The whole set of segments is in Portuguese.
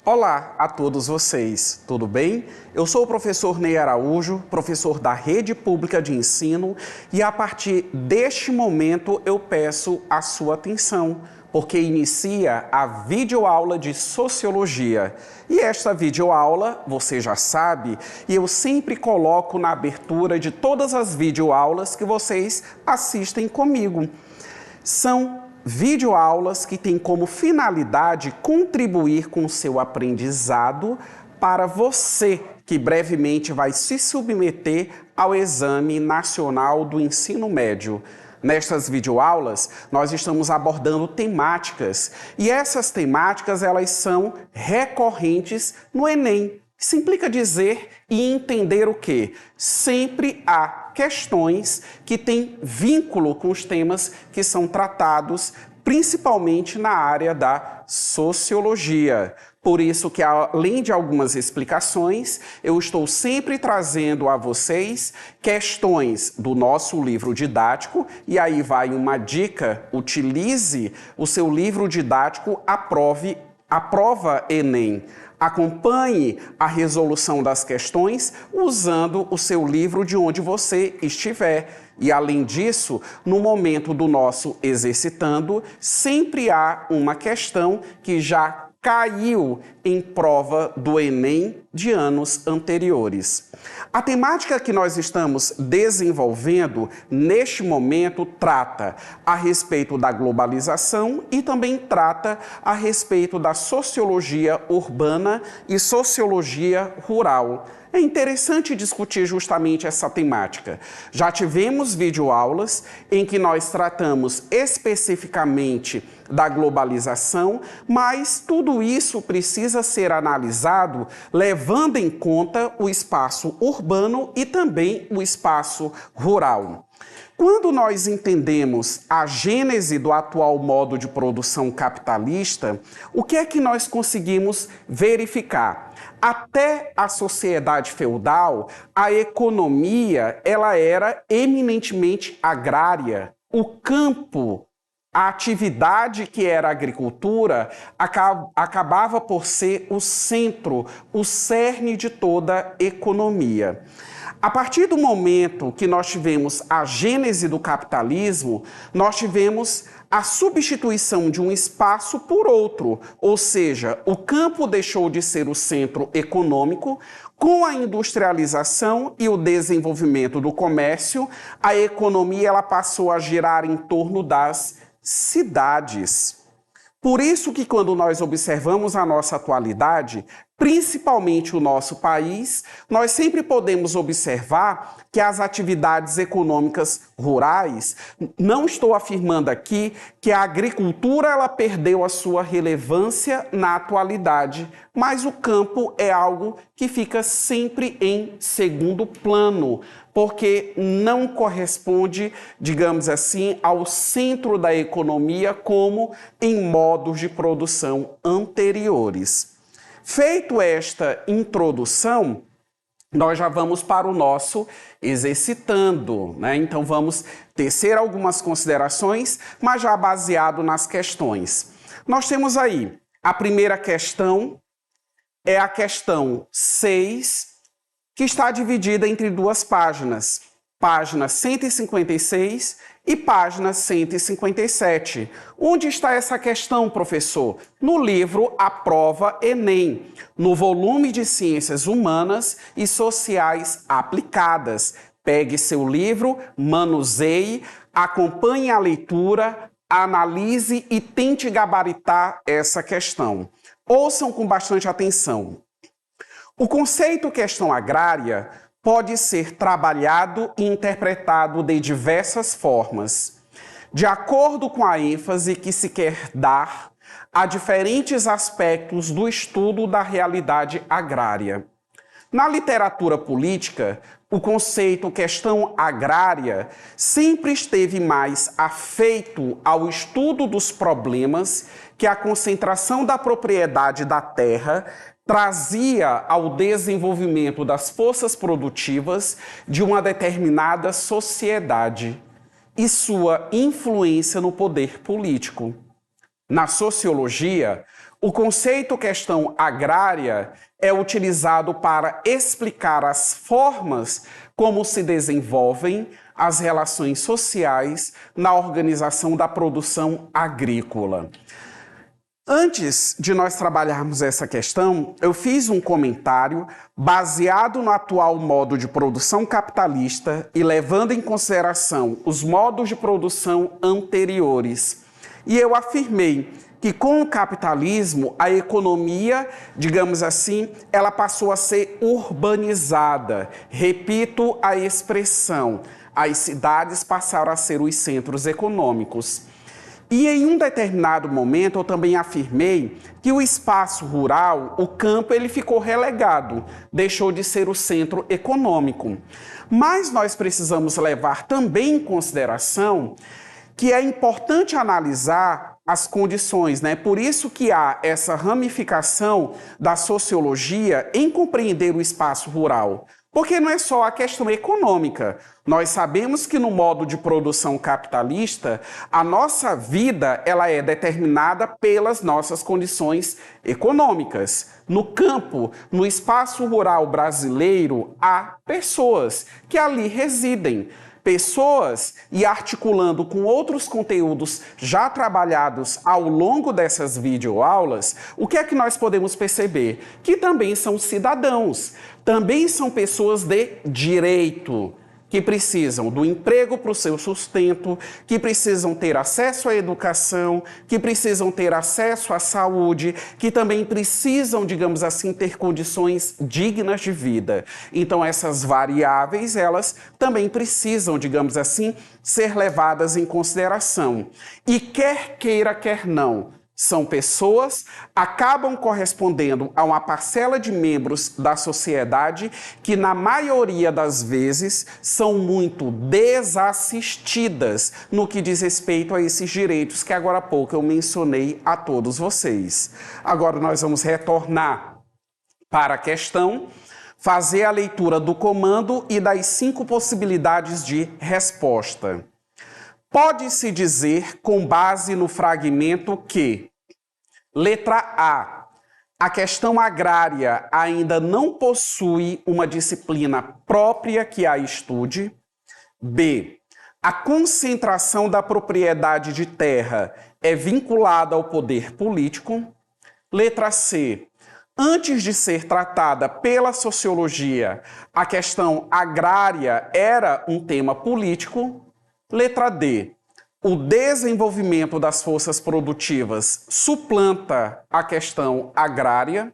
Olá a todos vocês, tudo bem? Eu sou o professor Ney Araújo, professor da Rede Pública de Ensino, e a partir deste momento eu peço a sua atenção, porque inicia a videoaula de Sociologia. E esta videoaula, você já sabe, eu sempre coloco na abertura de todas as videoaulas que vocês assistem comigo. São videoaulas que têm como finalidade contribuir com o seu aprendizado para você, que brevemente vai se submeter ao Exame Nacional do Ensino Médio. Nestas videoaulas, nós estamos abordando temáticas, e essas temáticas elas são recorrentes no Enem. Isso implica dizer e entender o quê? Sempre há questões que têm vínculo com os temas que são tratados, principalmente na área da sociologia. Por isso que, além de algumas explicações, eu estou sempre trazendo a vocês questões do nosso livro didático, e aí vai uma dica: utilize o seu livro didático à prova Enem. Acompanhe a resolução das questões usando o seu livro de onde você estiver. E, além disso, no momento do nosso exercitando, sempre há uma questão que já caiu em prova do Enem de anos anteriores. A temática que nós estamos desenvolvendo neste momento trata a respeito da globalização e também trata a respeito da sociologia urbana e sociologia rural. É interessante discutir justamente essa temática. Já tivemos videoaulas em que nós tratamos especificamente da globalização, mas tudo isso precisa ser analisado levando em conta o espaço urbano e também o espaço rural. Quando nós entendemos a gênese do atual modo de produção capitalista, o que é que nós conseguimos verificar? Até a sociedade feudal, a economia ela era eminentemente agrária. O campo, a atividade que era a agricultura, acabava por ser o centro, o cerne de toda a economia. A partir do momento que nós tivemos a gênese do capitalismo, nós tivemos a substituição de um espaço por outro, ou seja, o campo deixou de ser o centro econômico. Com a industrialização e o desenvolvimento do comércio, a economia ela passou a girar em torno das cidades. Por isso que quando nós observamos a nossa atualidade, principalmente o nosso país, nós sempre podemos observar que as atividades econômicas rurais, não estou afirmando aqui que a agricultura ela perdeu a sua relevância na atualidade, mas o campo é algo que fica sempre em segundo plano, porque não corresponde, digamos assim, ao centro da economia como em modos de produção anteriores. Feito esta introdução, nós já vamos para o nosso exercitando, né? Então vamos tecer algumas considerações, mas já baseado nas questões. Nós temos aí a primeira questão, é a questão 6, que está dividida entre duas páginas, página 156 e página 157. Onde está essa questão, professor? No livro A Prova Enem, no volume de Ciências Humanas e Sociais Aplicadas. Pegue seu livro, manuseie, acompanhe a leitura, analise e tente gabaritar essa questão. Ouçam com bastante atenção. O conceito questão agrária pode ser trabalhado e interpretado de diversas formas, de acordo com a ênfase que se quer dar a diferentes aspectos do estudo da realidade agrária. Na literatura política, o conceito questão agrária sempre esteve mais afeito ao estudo dos problemas que a concentração da propriedade da terra trazia ao desenvolvimento das forças produtivas de uma determinada sociedade e sua influência no poder político. Na sociologia, o conceito questão agrária é utilizado para explicar as formas como se desenvolvem as relações sociais na organização da produção agrícola. Antes de nós trabalharmos essa questão, eu fiz um comentário baseado no atual modo de produção capitalista e levando em consideração os modos de produção anteriores. E eu afirmei que com o capitalismo, a economia, digamos assim, ela passou a ser urbanizada. Repito a expressão, as cidades passaram a ser os centros econômicos. E em um determinado momento eu também afirmei que o espaço rural, o campo, ele ficou relegado, deixou de ser o centro econômico. Mas nós precisamos levar também em consideração que é importante analisar as condições, né? Por isso que há essa ramificação da sociologia em compreender o espaço rural. Porque não é só a questão econômica. Nós sabemos que no modo de produção capitalista, a nossa vida ela é determinada pelas nossas condições econômicas. No campo, no espaço rural brasileiro, há pessoas que ali residem. Pessoas, e articulando com outros conteúdos já trabalhados ao longo dessas videoaulas, o que é que nós podemos perceber? Que também são cidadãos, também são pessoas de direito, que precisam do emprego para o seu sustento, que precisam ter acesso à educação, que precisam ter acesso à saúde, que também precisam, digamos assim, ter condições dignas de vida. Então, essas variáveis, elas também precisam, digamos assim, ser levadas em consideração. E quer queira, quer não, são pessoas, acabam correspondendo a uma parcela de membros da sociedade que, na maioria das vezes, são muito desassistidas no que diz respeito a esses direitos que agora há pouco eu mencionei a todos vocês. Agora nós vamos retornar para a questão, fazer a leitura do comando e das 5 possibilidades de resposta. Pode-se dizer, com base no fragmento, que, letra a questão agrária ainda não possui uma disciplina própria que a estude. B, a concentração da propriedade de terra é vinculada ao poder político. Letra C, antes de ser tratada pela sociologia, a questão agrária era um tema político. Letra D, o desenvolvimento das forças produtivas suplanta a questão agrária.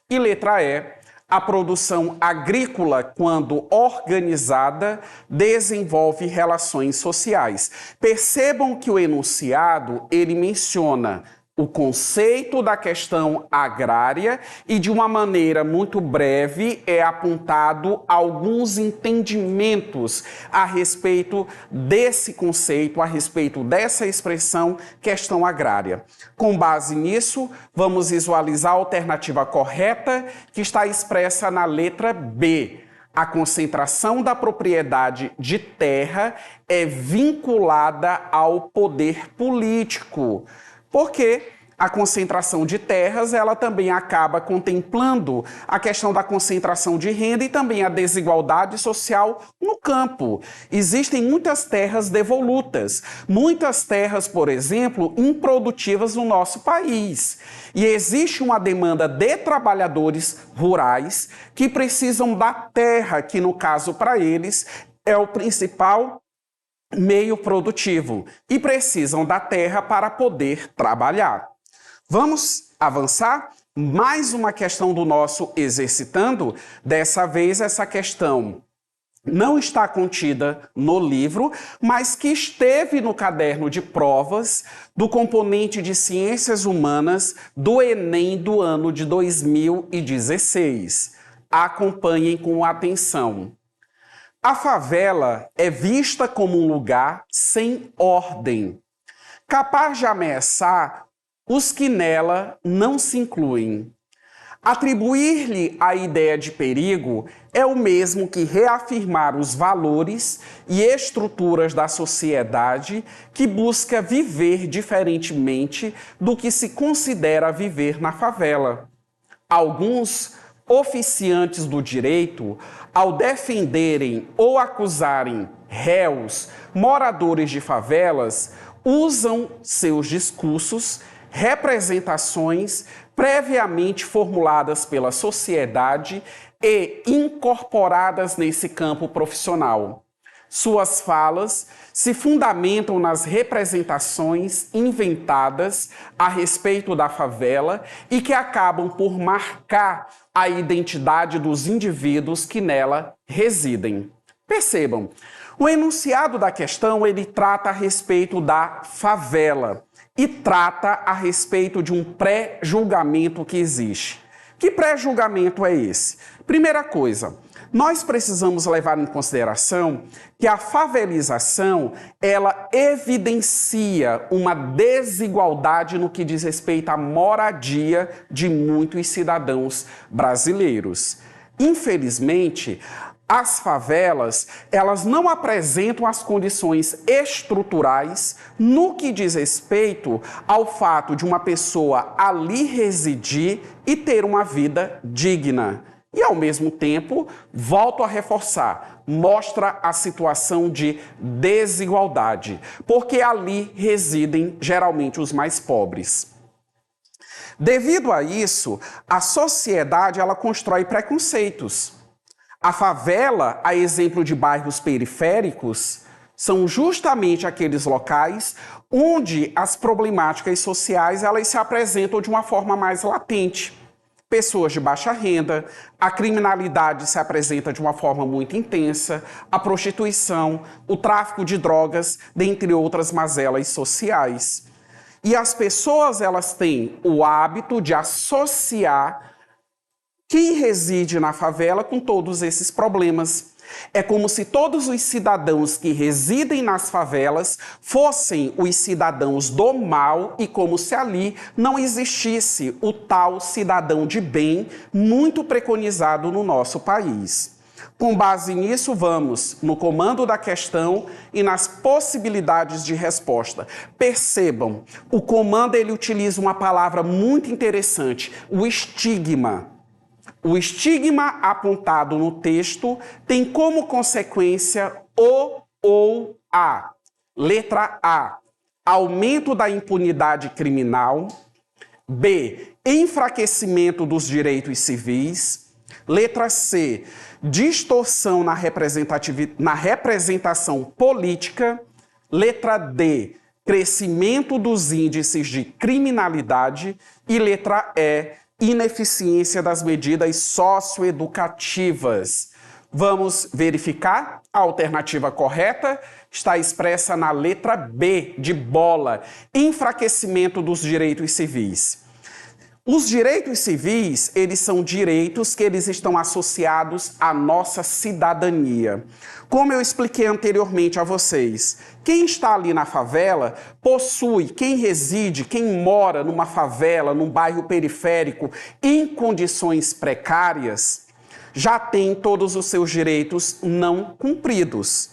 E letra E, a produção agrícola, quando organizada, desenvolve relações sociais. Percebam que o enunciado, ele menciona o conceito da questão agrária e, de uma maneira muito breve, é apontado alguns entendimentos a respeito desse conceito, a respeito dessa expressão questão agrária. Com base nisso, vamos visualizar a alternativa correta que está expressa na letra B. A concentração da propriedade de terra é vinculada ao poder político. Porque a concentração de terras, ela também acaba contemplando a questão da concentração de renda e também a desigualdade social no campo. Existem muitas terras devolutas, muitas terras, por exemplo, improdutivas no nosso país. E existe uma demanda de trabalhadores rurais que precisam da terra, que no caso para eles é o principal meio produtivo e precisam da terra para poder trabalhar. Vamos avançar? Mais uma questão do nosso exercitando. Dessa vez, essa questão não está contida no livro, mas que esteve no caderno de provas do componente de Ciências Humanas do Enem do ano de 2016. Acompanhem com atenção. A favela é vista como um lugar sem ordem, capaz de ameaçar os que nela não se incluem. Atribuir-lhe a ideia de perigo é o mesmo que reafirmar os valores e estruturas da sociedade que busca viver diferentemente do que se considera viver na favela. Alguns oficiantes do direito, ao defenderem ou acusarem réus, moradores de favelas, usam seus discursos, representações previamente formuladas pela sociedade e incorporadas nesse campo profissional. Suas falas se fundamentam nas representações inventadas a respeito da favela e que acabam por marcar a identidade dos indivíduos que nela residem. Percebam, o enunciado da questão ele trata a respeito da favela e trata a respeito de um pré-julgamento que existe. Que pré-julgamento é esse? Primeira coisa, nós precisamos levar em consideração que a favelização, ela evidencia uma desigualdade no que diz respeito à moradia de muitos cidadãos brasileiros. Infelizmente, as favelas, elas não apresentam as condições estruturais no que diz respeito ao fato de uma pessoa ali residir e ter uma vida digna. E, ao mesmo tempo, volto a reforçar, mostra a situação de desigualdade, porque ali residem geralmente os mais pobres. Devido a isso, a sociedade ela constrói preconceitos. A favela, a exemplo de bairros periféricos, são justamente aqueles locais onde as problemáticas sociais elas se apresentam de uma forma mais latente. Pessoas de baixa renda, a criminalidade se apresenta de uma forma muito intensa, a prostituição, o tráfico de drogas, dentre outras mazelas sociais. E as pessoas elas têm o hábito de associar quem reside na favela com todos esses problemas. É como se todos os cidadãos que residem nas favelas fossem os cidadãos do mal e como se ali não existisse o tal cidadão de bem muito preconizado no nosso país. Com base nisso, vamos no comando da questão e nas possibilidades de resposta. Percebam, o comando ele utiliza uma palavra muito interessante, o estigma. O estigma apontado no texto tem como consequência o ou a. Letra A, aumento da impunidade criminal. B, enfraquecimento dos direitos civis. Letra C, distorção na representação política. Letra D, crescimento dos índices de criminalidade. E letra E, ineficiência das medidas socioeducativas. Vamos verificar? A alternativa correta está expressa na letra B, de bola, enfraquecimento dos direitos civis. Os direitos civis, eles são direitos que eles estão associados à nossa cidadania. Como eu expliquei anteriormente a vocês, quem está ali na favela possui, quem reside, quem mora numa favela, num bairro periférico, em condições precárias, já tem todos os seus direitos não cumpridos.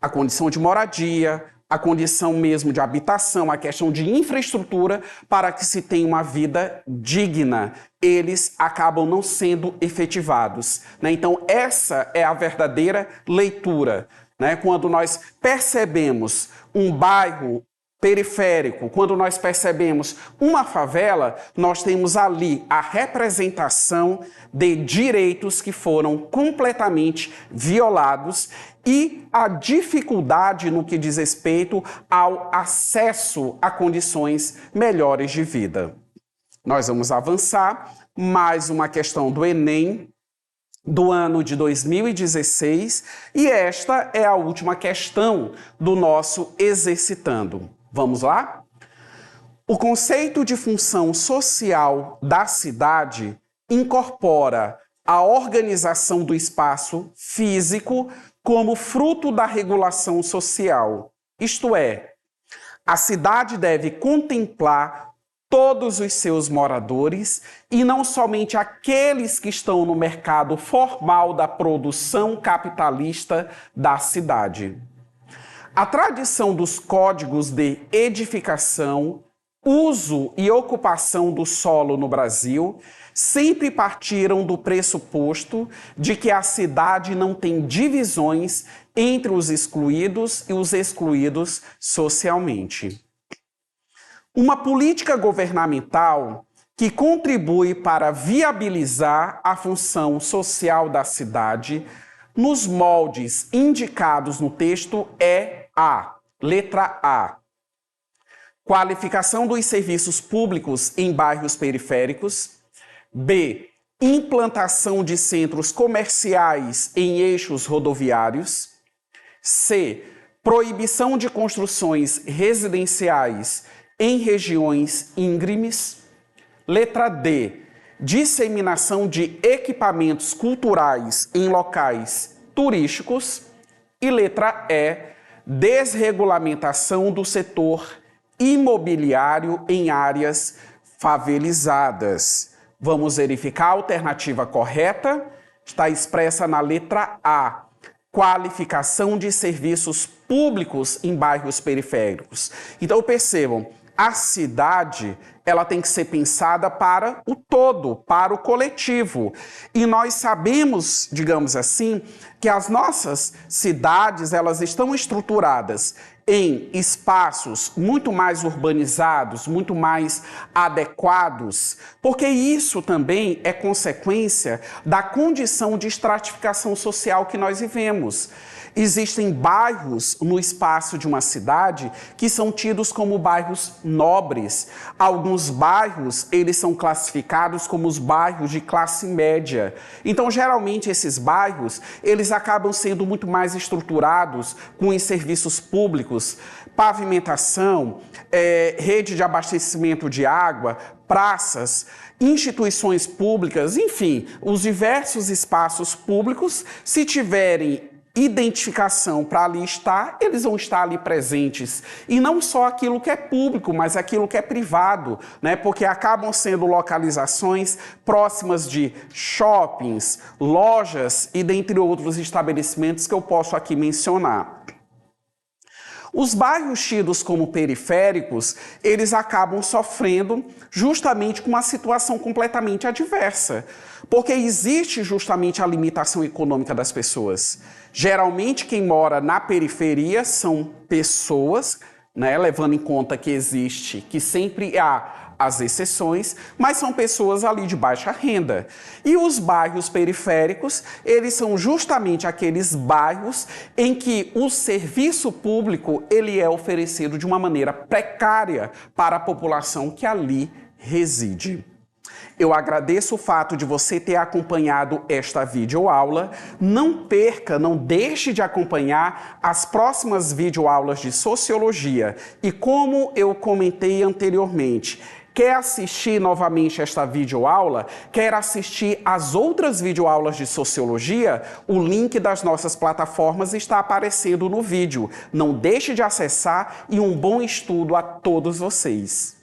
A condição de moradia, a condição mesmo de habitação, a questão de infraestrutura para que se tenha uma vida digna, eles acabam não sendo efetivados, né? Então, essa é a verdadeira leitura, né? Quando nós percebemos um bairro periférico, quando nós percebemos uma favela, nós temos ali a representação de direitos que foram completamente violados e a dificuldade no que diz respeito ao acesso a condições melhores de vida. Nós vamos avançar, mais uma questão do Enem do ano de 2016 e esta é a última questão do nosso Exercitando. Vamos lá? O conceito de função social da cidade incorpora a organização do espaço físico como fruto da regulação social. Isto é, a cidade deve contemplar todos os seus moradores e não somente aqueles que estão no mercado formal da produção capitalista da cidade. A tradição dos códigos de edificação, uso e ocupação do solo no Brasil sempre partiram do pressuposto de que a cidade não tem divisões entre os excluídos e os excluídos socialmente. Uma política governamental que contribui para viabilizar a função social da cidade nos moldes indicados no texto é a letra A. Qualificação dos serviços públicos em bairros periféricos. B. Implantação de centros comerciais em eixos rodoviários. C. Proibição de construções residenciais em regiões íngremes. Letra D. Disseminação de equipamentos culturais em locais turísticos. E letra E. Desregulamentação do setor imobiliário em áreas favelizadas. Vamos verificar a alternativa correta. Está expressa na letra A. Qualificação de serviços públicos em bairros periféricos. Então percebam, a cidade ela tem que ser pensada para o todo, para o coletivo. E nós sabemos, digamos assim, que as nossas cidades elas estão estruturadas em espaços muito mais urbanizados, muito mais adequados, porque isso também é consequência da condição de estratificação social que nós vivemos. Existem bairros no espaço de uma cidade que são tidos como bairros nobres. Alguns bairros, eles são classificados como os bairros de classe média. Então, geralmente, esses bairros, eles acabam sendo muito mais estruturados com os serviços públicos, pavimentação, rede de abastecimento de água, praças, instituições públicas, enfim, os diversos espaços públicos, se tiverem identificação para ali estar, eles vão estar ali presentes. E não só aquilo que é público, mas aquilo que é privado, né? Porque acabam sendo localizações próximas de shoppings, lojas e dentre outros estabelecimentos que eu posso aqui mencionar. Os bairros tidos como periféricos, eles acabam sofrendo justamente com uma situação completamente adversa, porque existe justamente a limitação econômica das pessoas. Geralmente, quem mora na periferia são pessoas, né, levando em conta que existe, que sempre há as exceções, mas são pessoas ali de baixa renda. E os bairros periféricos, eles são justamente aqueles bairros em que o serviço público ele é oferecido de uma maneira precária para a população que ali reside. Eu agradeço o fato de você ter acompanhado esta videoaula. Não perca, não deixe de acompanhar as próximas videoaulas de Sociologia. E como eu comentei anteriormente, quer assistir novamente esta videoaula? Quer assistir as outras videoaulas de Sociologia? O link das nossas plataformas está aparecendo no vídeo. Não deixe de acessar e um bom estudo a todos vocês.